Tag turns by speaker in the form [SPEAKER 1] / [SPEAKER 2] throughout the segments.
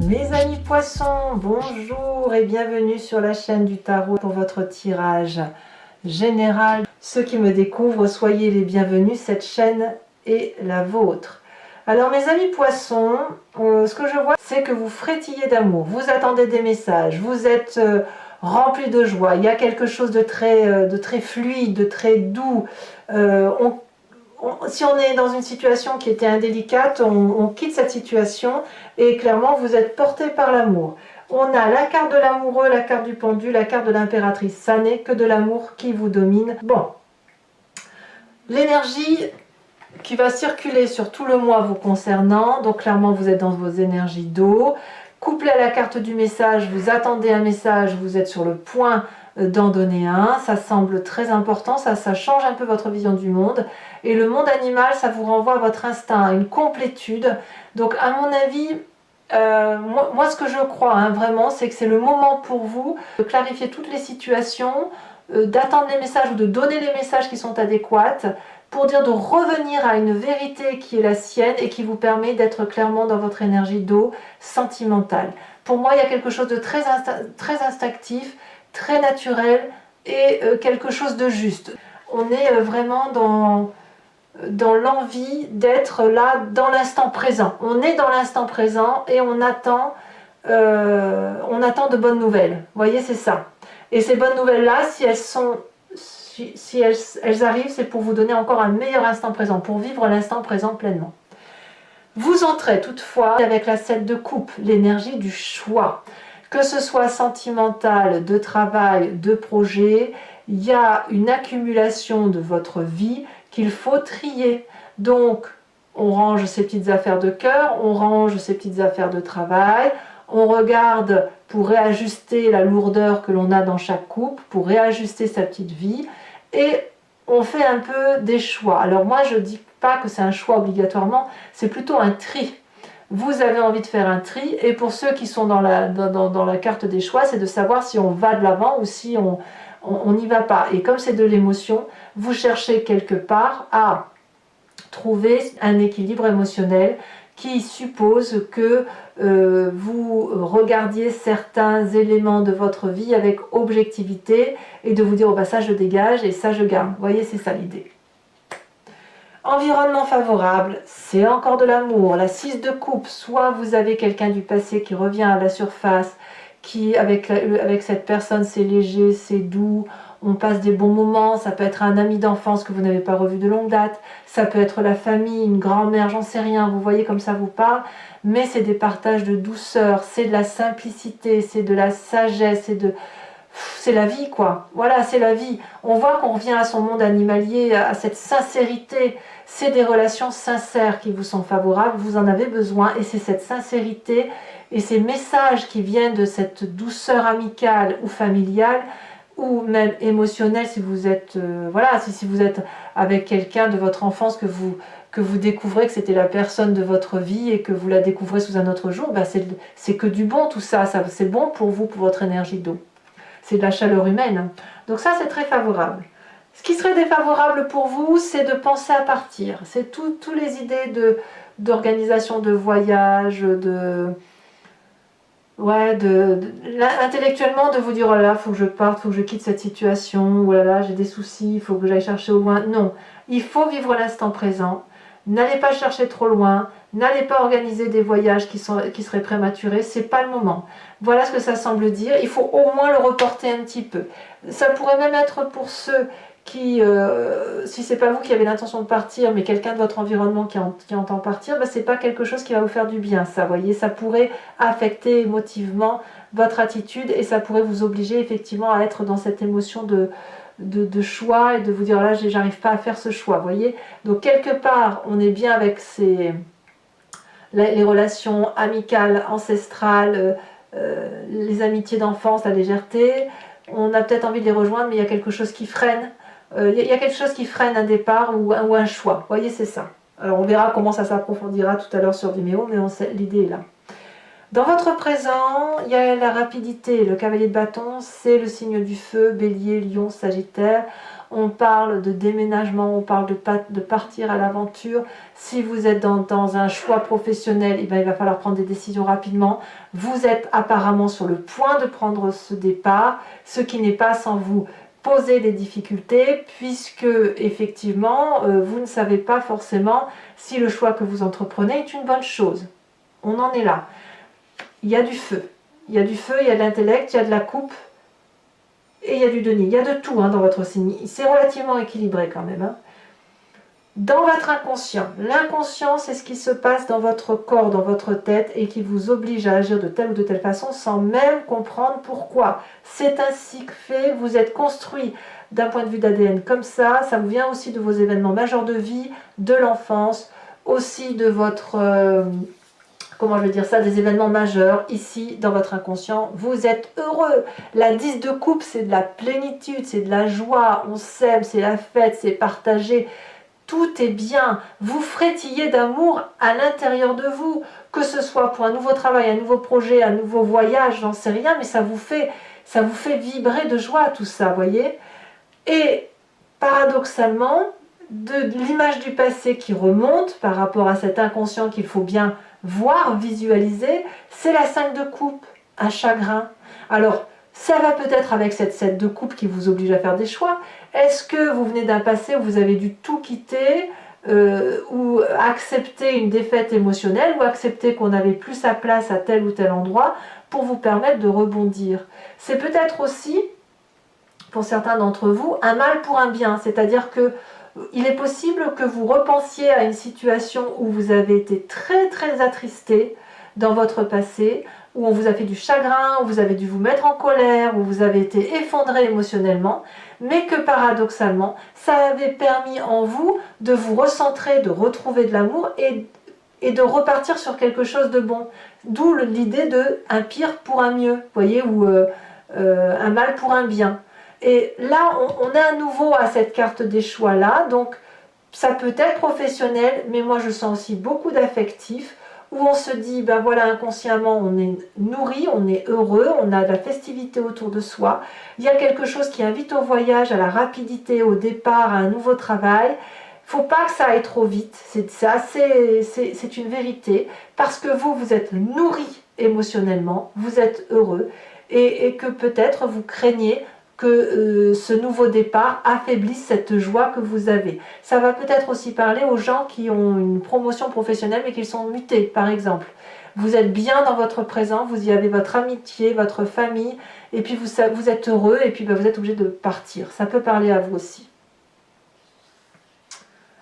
[SPEAKER 1] Mes amis poissons, bonjour et bienvenue sur la chaîne du tarot pour votre tirage général. Ceux qui me découvrent, soyez les bienvenus, cette chaîne est la vôtre. Alors mes amis poissons, ce que je vois c'est que vous frétillez d'amour, vous attendez des messages, vous êtes remplis de joie, il y a quelque chose de très fluide, de très doux. Si on est dans une situation qui était indélicate, on quitte cette situation et clairement vous êtes porté par l'amour. On a la carte de l'amoureux, la carte du pendu, la carte de l'impératrice. Ça n'est que de l'amour qui vous domine. Bon, l'énergie qui va circuler sur tout le mois vous concernant, donc clairement vous êtes dans vos énergies d'eau. Couplé à la carte du message, vous attendez un message, vous êtes sur le point d'en donner un, ça semble très important, ça change un peu votre vision du monde. Et le monde animal, ça vous renvoie à votre instinct, à une complétude. Donc à mon avis, moi ce que je crois vraiment, c'est que c'est le moment pour vous de clarifier toutes les situations, d'attendre les messages ou de donner les messages qui sont adéquats, pour dire de revenir à une vérité qui est la sienne et qui vous permet d'être clairement dans votre énergie d'eau sentimentale. Pour moi, il y a quelque chose de très instinctif, très naturel et quelque chose de juste. On est vraiment dans l'envie d'être là dans l'instant présent. On est dans l'instant présent et on attend de bonnes nouvelles. Vous voyez, c'est ça. Et ces bonnes nouvelles-là, si elles arrivent, c'est pour vous donner encore un meilleur instant présent, pour vivre l'instant présent pleinement. Vous entrez toutefois avec la 7 de coupe, l'énergie du choix. Que ce soit sentimental, de travail, de projet, il y a une accumulation de votre vie qu'il faut trier. Donc, on range ses petites affaires de cœur, on range ses petites affaires de travail, on regarde pour réajuster la lourdeur que l'on a dans chaque coupe, pour réajuster sa petite vie, et on fait un peu des choix. Alors moi, je ne dis pas que c'est un choix obligatoirement, c'est plutôt un tri. Vous avez envie de faire un tri, et pour ceux qui sont dans la carte des choix, c'est de savoir si on va de l'avant ou si on n'y va pas. Et comme c'est de l'émotion, vous cherchez quelque part à trouver un équilibre émotionnel qui suppose que vous regardiez certains éléments de votre vie avec objectivité et de vous dire oh, bah, ça je dégage et ça je garde. Vous voyez, c'est ça l'idée. Environnement favorable, c'est encore de l'amour. La 6 de coupe, soit vous avez quelqu'un du passé qui revient à la surface, qui avec cette personne c'est léger, c'est doux, on passe des bons moments, ça peut être un ami d'enfance que vous n'avez pas revu de longue date, ça peut être la famille, une grand-mère, j'en sais rien, vous voyez comme ça vous parle, mais c'est des partages de douceur, c'est de la simplicité, c'est de la sagesse, c'est la vie quoi, voilà c'est la vie. On voit qu'on revient à son monde animalier, à cette sincérité, c'est des relations sincères qui vous sont favorables, vous en avez besoin et c'est cette sincérité et ces messages qui viennent de cette douceur amicale ou familiale ou même émotionnelle si vous êtes, voilà, si vous êtes avec quelqu'un de votre enfance que vous découvrez que c'était la personne de votre vie et que vous la découvrez sous un autre jour, ben c'est que du bon tout ça, c'est bon pour vous, pour votre énergie d'eau. C'est de la chaleur humaine. Donc ça, c'est très favorable. Ce qui serait défavorable pour vous, c'est de penser à partir. C'est toutes les idées d'organisation de voyage, intellectuellement de vous dire oh là là, faut que je parte, faut que je quitte cette situation, oh là là, j'ai des soucis, il faut que j'aille chercher au loin. Non, il faut vivre l'instant présent. N'allez pas chercher trop loin, n'allez pas organiser des voyages qui seraient prématurés, c'est pas le moment. Voilà ce que ça semble dire, il faut au moins le reporter un petit peu. Ça pourrait même être pour ceux qui, si c'est pas vous qui avez l'intention de partir, mais quelqu'un de votre environnement qui entend partir, ben c'est pas quelque chose qui va vous faire du bien, ça, voyez, ça pourrait affecter émotivement votre attitude et ça pourrait vous obliger effectivement à être dans cette émotion de choix et de vous dire là j'arrive pas à faire ce choix, voyez. Donc quelque part on est bien avec les relations amicales, ancestrales, les amitiés d'enfance, la légèreté, on a peut-être envie de les rejoindre mais il y a quelque chose qui freine, il y a quelque chose qui freine un départ ou un choix, voyez, c'est ça. Alors on verra comment ça s'approfondira tout à l'heure sur Vimeo, mais l'idée est là. Dans votre présent, il y a la rapidité. Le cavalier de bâton, c'est le signe du feu, bélier, lion, sagittaire. on parle de déménagement, on parle de partir à l'aventure. Si vous êtes dans un choix professionnel, eh bien, il va falloir prendre des décisions rapidement. Vous êtes apparemment sur le point de prendre ce départ, ce qui n'est pas sans vous poser des difficultés, puisque effectivement, vous ne savez pas forcément si le choix que vous entreprenez est une bonne chose. On en est là. Il y a du feu. Il y a du feu, il y a de l'intellect, il y a de la coupe, et il y a du denier. Il y a de tout dans votre signe. C'est relativement équilibré quand même. Dans votre inconscient, l'inconscient, c'est ce qui se passe dans votre corps, dans votre tête, et qui vous oblige à agir de telle ou de telle façon sans même comprendre pourquoi. C'est ainsi que fait, vous êtes construit d'un point de vue d'ADN comme ça vous vient aussi de vos événements majeurs de vie, de l'enfance, aussi de votre... comment je vais dire ça, des événements majeurs, ici, dans votre inconscient, vous êtes heureux. La 10 de coupe, c'est de la plénitude, c'est de la joie, on s'aime, c'est la fête, c'est partagé. Tout est bien, vous frétillez d'amour à l'intérieur de vous, que ce soit pour un nouveau travail, un nouveau projet, un nouveau voyage, j'en sais rien, mais ça vous fait vibrer de joie tout ça, voyez. Et paradoxalement, de l'image du passé qui remonte par rapport à cet inconscient qu'il faut bien voir, visualiser, c'est la 5 de coupe, un chagrin. Alors, ça va peut-être avec cette 7 de coupe qui vous oblige à faire des choix. Est-ce que vous venez d'un passé où vous avez dû tout quitter, ou accepter une défaite émotionnelle, ou accepter qu'on n'avait plus sa place à tel ou tel endroit pour vous permettre de rebondir? C'est peut-être aussi, pour certains d'entre vous, un mal pour un bien, c'est-à-dire que il est possible que vous repensiez à une situation où vous avez été très très attristé dans votre passé, où on vous a fait du chagrin, où vous avez dû vous mettre en colère, où vous avez été effondré émotionnellement, mais que paradoxalement, ça avait permis en vous de vous recentrer, de retrouver de l'amour et de repartir sur quelque chose de bon. D'où l'idée de un pire pour un mieux, vous voyez, ou un mal pour un bien. Et là, on est à nouveau à cette carte des choix-là, donc ça peut être professionnel, mais moi je sens aussi beaucoup d'affectif, où on se dit, ben voilà, inconsciemment, on est nourri, on est heureux, on a de la festivité autour de soi, il y a quelque chose qui invite au voyage, à la rapidité, au départ, à un nouveau travail. Il ne faut pas que ça aille trop vite, c'est une vérité, parce que vous êtes nourri émotionnellement, vous êtes heureux, et que peut-être vous craignez que ce nouveau départ affaiblisse cette joie que vous avez. Ça va peut-être aussi parler aux gens qui ont une promotion professionnelle mais qui sont mutés, par exemple. Vous êtes bien dans votre présent, vous y avez votre amitié, votre famille, et puis vous êtes heureux, et puis vous êtes obligé de partir. Ça peut parler à vous aussi.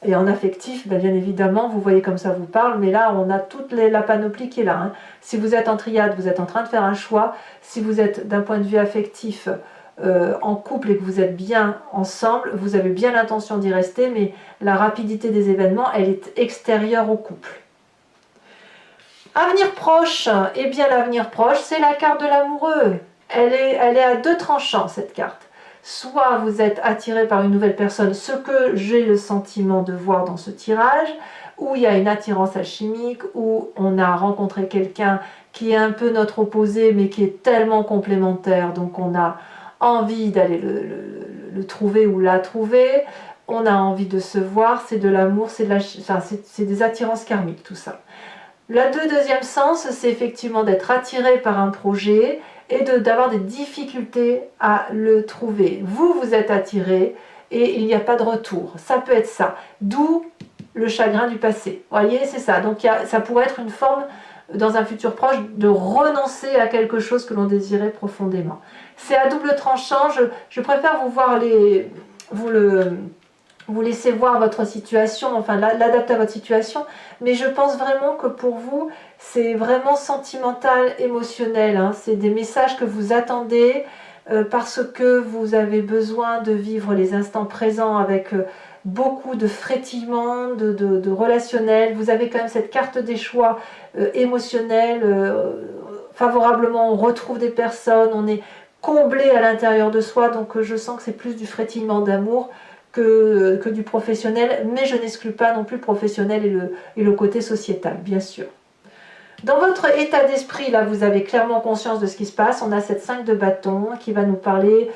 [SPEAKER 1] Et en affectif, bien évidemment, vous voyez comme ça vous parle, mais là, on a toute la panoplie qui est là. Si vous êtes en triade, vous êtes en train de faire un choix. Si vous êtes d'un point de vue affectif, en couple et que vous êtes bien ensemble, vous avez bien l'intention d'y rester, mais la rapidité des événements, elle est extérieure au couple. Avenir proche, eh bien l'avenir proche, c'est la carte de l'amoureux. Elle est à deux tranchants, cette carte. Soit vous êtes attiré par une nouvelle personne, ce que j'ai le sentiment de voir dans ce tirage, où il y a une attirance alchimique, où on a rencontré quelqu'un qui est un peu notre opposé, mais qui est tellement complémentaire, donc on a envie d'aller le trouver ou la trouver, on a envie de se voir, c'est de l'amour, c'est des attirances karmiques, tout ça. Le deuxième sens, c'est effectivement d'être attiré par un projet et d'avoir des difficultés à le trouver. Vous êtes attiré et il n'y a pas de retour. Ça peut être ça. D'où le chagrin du passé. Vous voyez, c'est ça. Donc ça pourrait être une forme, dans un futur proche, de renoncer à quelque chose que l'on désirait profondément. C'est à double tranchant, je préfère vous laisser voir votre situation, enfin l'adapter à votre situation, mais je pense vraiment que pour vous, c'est vraiment sentimental, émotionnel, c'est des messages que vous attendez parce que vous avez besoin de vivre les instants présents avec beaucoup de frétillement, de relationnel. Vous avez quand même cette carte des choix émotionnels, favorablement on retrouve des personnes, on est comblé à l'intérieur de soi, donc je sens que c'est plus du frétillement d'amour que du professionnel, mais je n'exclus pas non plus le professionnel et le côté sociétal, bien sûr. Dans votre état d'esprit, là, vous avez clairement conscience de ce qui se passe. On a cette 5 de bâton qui va nous parler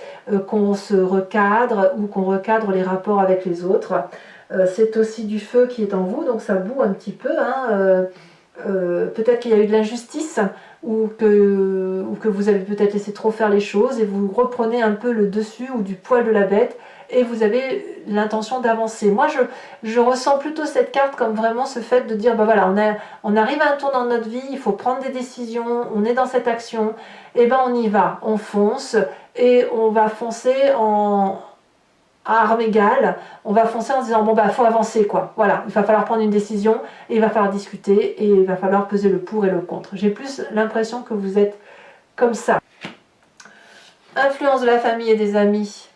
[SPEAKER 1] qu'on se recadre ou qu'on recadre les rapports avec les autres. C'est aussi du feu qui est en vous, donc ça boue un petit peu. Hein, peut-être qu'il y a eu de l'injustice ou que vous avez peut-être laissé trop faire les choses et vous reprenez un peu le dessus ou du poil de la bête et vous avez l'intention d'avancer. Moi, je ressens plutôt cette carte comme vraiment ce fait de dire, ben voilà, on arrive à un tour dans notre vie, il faut prendre des décisions, on est dans cette action, et ben on y va, on fonce et on va foncer à armes égales, on va foncer en se disant bon bah faut avancer quoi, voilà, il va falloir prendre une décision et il va falloir discuter et il va falloir peser le pour et le contre. J'ai plus l'impression que vous êtes comme ça. Influence de la famille et des amis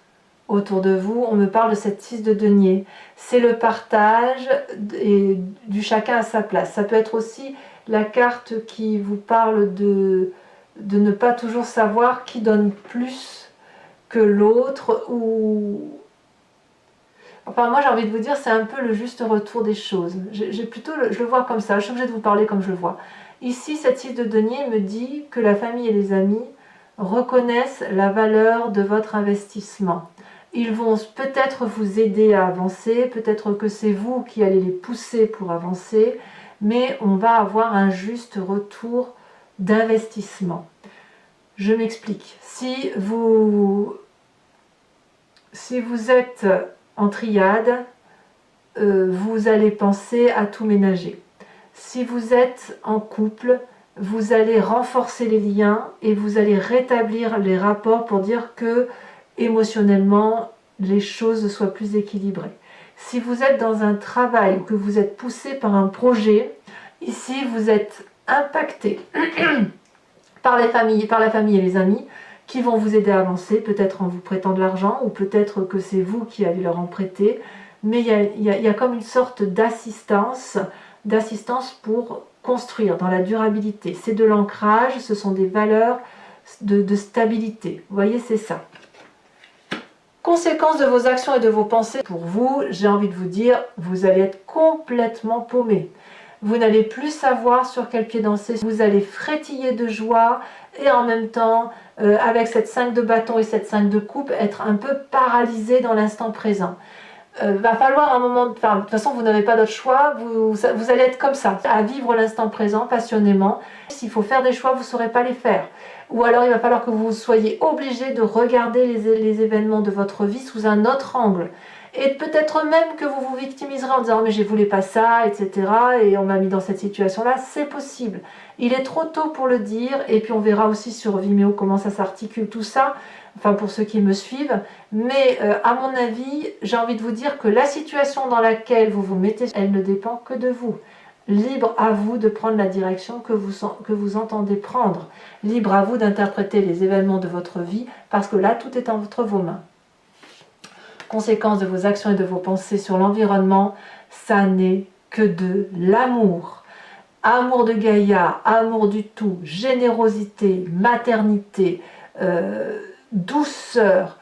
[SPEAKER 1] autour de vous, on me parle de cette 6 de denier, c'est le partage et du chacun à sa place. Ça peut être aussi la carte qui vous parle de ne pas toujours savoir qui donne plus que l'autre ou... Enfin, moi j'ai envie de vous dire, c'est un peu le juste retour des choses. Je le vois comme ça, je suis obligée de vous parler comme je le vois. Ici, cette 6 de denier me dit que la famille et les amis reconnaissent la valeur de votre investissement. Ils vont peut-être vous aider à avancer, peut-être que c'est vous qui allez les pousser pour avancer, mais on va avoir un juste retour d'investissement. Je m'explique. Si vous êtes en triade, vous allez penser à tout ménager. Si vous êtes en couple, vous allez renforcer les liens et vous allez rétablir les rapports pour dire que émotionnellement les choses soient plus équilibrées. Si vous êtes dans un travail ou que vous êtes poussé par un projet, ici vous êtes impacté par la famille et les amis qui vont vous aider à avancer, peut-être en vous prêtant de l'argent, ou peut-être que c'est vous qui allez leur en prêter, mais il y a comme une sorte d'assistance pour construire dans la durabilité. C'est de l'ancrage, ce sont des valeurs de stabilité. Vous voyez, c'est ça. Conséquence de vos actions et de vos pensées, pour vous, j'ai envie de vous dire, vous allez être complètement paumé. Vous n'allez plus savoir sur quel pied danser, vous allez frétiller de joie et en même temps, avec cette 5 de bâton et cette 5 de coupe, être un peu paralysé dans l'instant présent. Va falloir un moment, enfin, de toute façon vous n'avez pas d'autre choix, vous allez être comme ça, à vivre l'instant présent passionnément. S'il faut faire des choix, vous ne saurez pas les faire. Ou alors il va falloir que vous soyez obligé de regarder les événements de votre vie sous un autre angle. Et peut-être même que vous vous victimiserez en disant « mais je ne voulais pas ça, etc. et on m'a mis dans cette situation-là », c'est possible. Il est trop tôt pour le dire, et puis on verra aussi sur Vimeo comment ça s'articule tout ça, enfin pour ceux qui me suivent. Mais à mon avis, j'ai envie de vous dire que la situation dans laquelle vous vous mettez, elle ne dépend que de vous. Libre à vous de prendre la direction que vous entendez prendre. Libre à vous d'interpréter les événements de votre vie, parce que là, tout est entre vos mains. Conséquence de vos actions et de vos pensées sur l'environnement, ça n'est que de l'amour. Amour de Gaïa, amour du tout, générosité, maternité, douceur,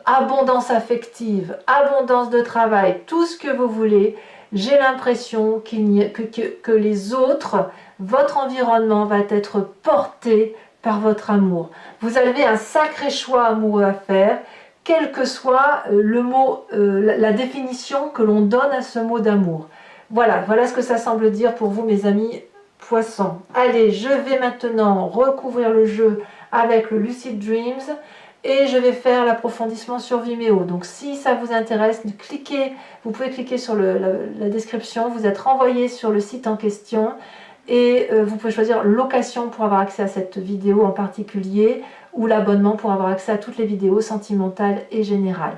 [SPEAKER 1] abondance affective, abondance de travail, tout ce que vous voulez. J'ai l'impression que les autres, votre environnement va être porté par votre amour. Vous avez un sacré choix amoureux à faire, quel que soit le mot, la définition que l'on donne à ce mot d'amour. Voilà ce que ça semble dire pour vous, mes amis poissons. Allez, je vais maintenant recouvrir le jeu avec le Lucid Dreams et je vais faire l'approfondissement sur Vimeo. Donc si ça vous intéresse, vous pouvez cliquer sur la description, vous êtes renvoyé sur le site en question et vous pouvez choisir location pour avoir accès à cette vidéo en particulier ou l'abonnement pour avoir accès à toutes les vidéos sentimentales et générales.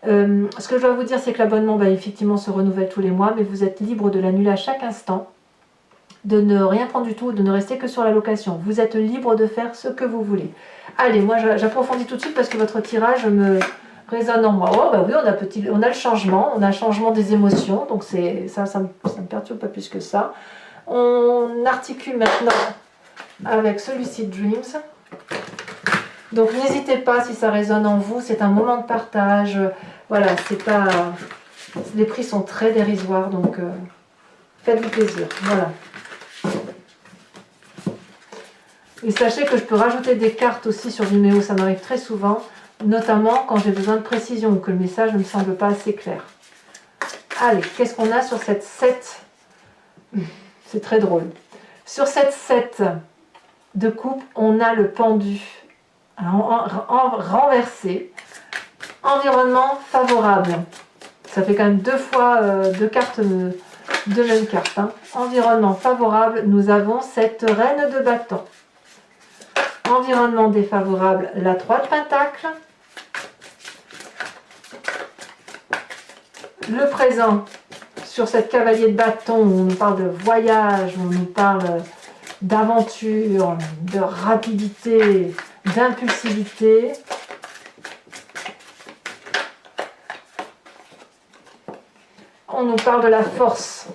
[SPEAKER 1] Ce que je dois vous dire, c'est que l'abonnement effectivement se renouvelle tous les mois, mais vous êtes libre de l'annuler à chaque instant, de ne rien prendre du tout, de ne rester que sur la location. Vous êtes libre de faire ce que vous voulez. Allez, moi j'approfondis tout de suite parce que votre tirage me résonne en moi. Oh bah oui, on a le changement, on a le changement des émotions, donc ça me perturbe pas plus que ça. On articule maintenant avec ce Lucid Dreams. Donc n'hésitez pas si ça résonne en vous, c'est un moment de partage. Voilà, les prix sont très dérisoires, donc faites-vous plaisir. Voilà. Et sachez que je peux rajouter des cartes aussi sur Vimeo, ça m'arrive très souvent, notamment quand j'ai besoin de précision ou que le message ne me semble pas assez clair. Allez, qu'est-ce qu'on a sur cette 7? C'est très drôle. Sur cette 7 de coupe, on a le pendu renversé. Environnement favorable. Ça fait quand même deux fois deux cartes, deux mêmes cartes. Hein. Environnement favorable, nous avons cette reine de bâton. Environnement défavorable, la 3 de pentacle. Le présent, sur cette cavalier de bâton, où on nous parle de voyage, on nous parle d'aventure, de rapidité, d'impulsivité. On nous parle de la force.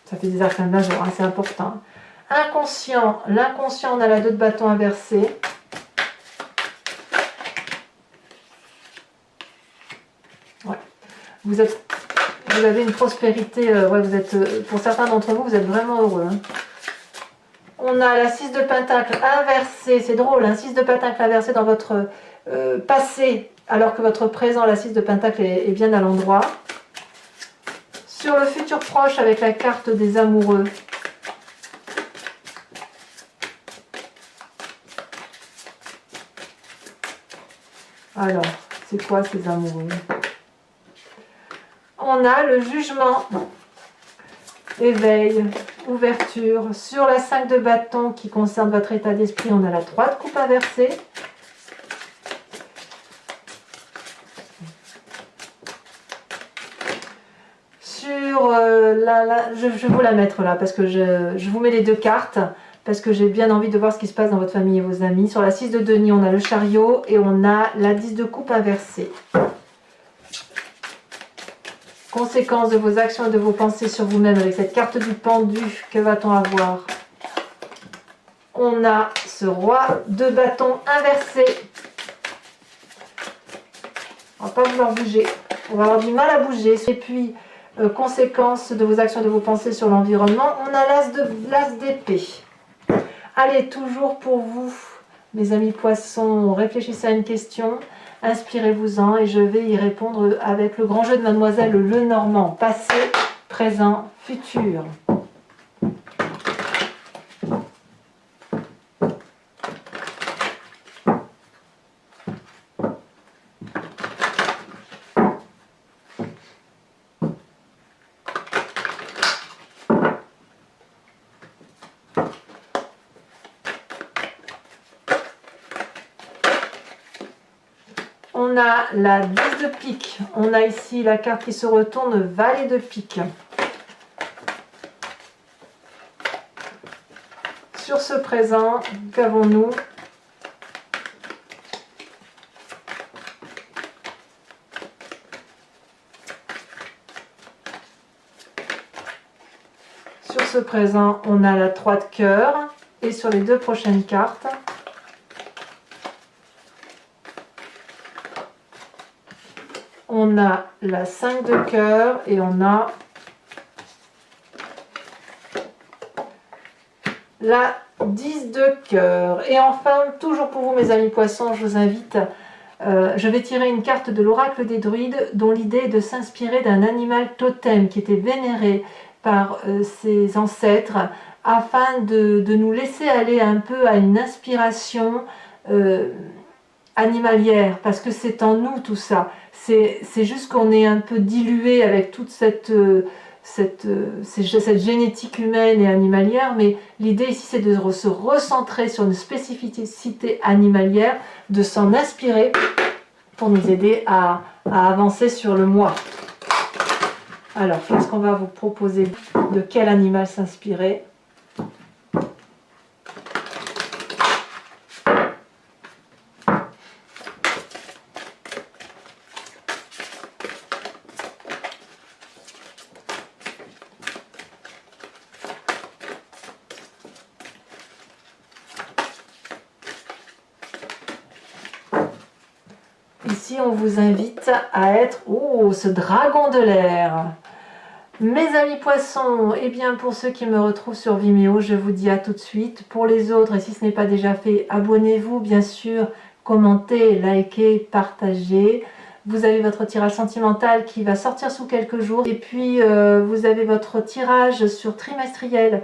[SPEAKER 1] Ça fait des arcanes majeurs, hein, c'est important. Inconscient, l'inconscient, on a la 2 de bâton inversée. Ouais. Vous avez une prospérité, ouais, vous êtes, pour certains d'entre vous, vous êtes vraiment heureux. Hein. On a la 6 de pentacle inversée, c'est drôle, hein, 6 de pentacle inversée dans votre passé, alors que votre présent, la 6 de pentacle, est bien à l'endroit. Sur le futur proche, avec la carte des amoureux. Alors, c'est quoi ces amoureux? On a le jugement, éveil, ouverture. Sur la 5 de bâton qui concerne votre état d'esprit, on a la 3 de coupe inversée. Sur je vais vous la mettre là parce que je vous mets les deux cartes parce que j'ai bien envie de voir ce qui se passe dans votre famille et vos amis. Sur la 6 de denier, on a le chariot et on a la 10 de coupe inversée. Conséquence de vos actions et de vos pensées sur vous-même avec cette carte du pendu, que va-t-on avoir? On a ce roi de bâton inversé. On va pas vouloir bouger. On va avoir du mal à bouger. Et puis, conséquence de vos actions et de vos pensées sur l'environnement, on a l'as d'épée. Allez, toujours pour vous, mes amis poissons, réfléchissez à une question. Inspirez-vous-en et je vais y répondre avec le grand jeu de Mademoiselle Lenormand. Passé, présent, futur. On a la 10 de pique. On a ici la carte qui se retourne, valet de pique. Sur ce présent, qu'avons-nous? Sur ce présent, on a la 3 de cœur. Et sur les deux prochaines cartes, on a la 5 de cœur et on a la 10 de cœur. Et enfin, toujours pour vous mes amis poissons, je vous invite, je vais tirer une carte de l'oracle des druides dont l'idée est de s'inspirer d'un animal totem qui était vénéré par ses ancêtres afin de nous laisser aller un peu à une inspiration animalière, parce que c'est en nous tout ça. C'est juste qu'on est un peu dilué avec toute cette génétique humaine et animalière, mais l'idée ici c'est de se recentrer sur une spécificité animalière, de s'en inspirer pour nous aider à avancer sur le moi. Alors, qu'est-ce qu'on va vous proposer? De quel animal s'inspirer? Ici, on vous invite à être... Oh, ce dragon de l'air! Mes amis poissons, et bien pour ceux qui me retrouvent sur Vimeo, je vous dis à tout de suite. Pour les autres, et si ce n'est pas déjà fait, abonnez-vous bien sûr, commentez, likez, partagez. Vous avez votre tirage sentimental qui va sortir sous quelques jours. Et puis vous avez votre tirage sur trimestriel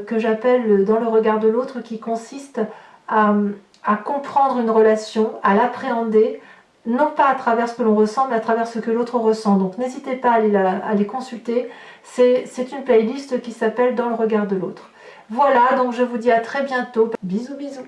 [SPEAKER 1] que j'appelle dans le regard de l'autre, qui consiste à comprendre une relation, à l'appréhender, non pas à travers ce que l'on ressent, mais à travers ce que l'autre ressent. Donc n'hésitez pas à les consulter. C'est une playlist qui s'appelle Dans le regard de l'autre. Voilà, donc je vous dis à très bientôt. Bisous, bisous.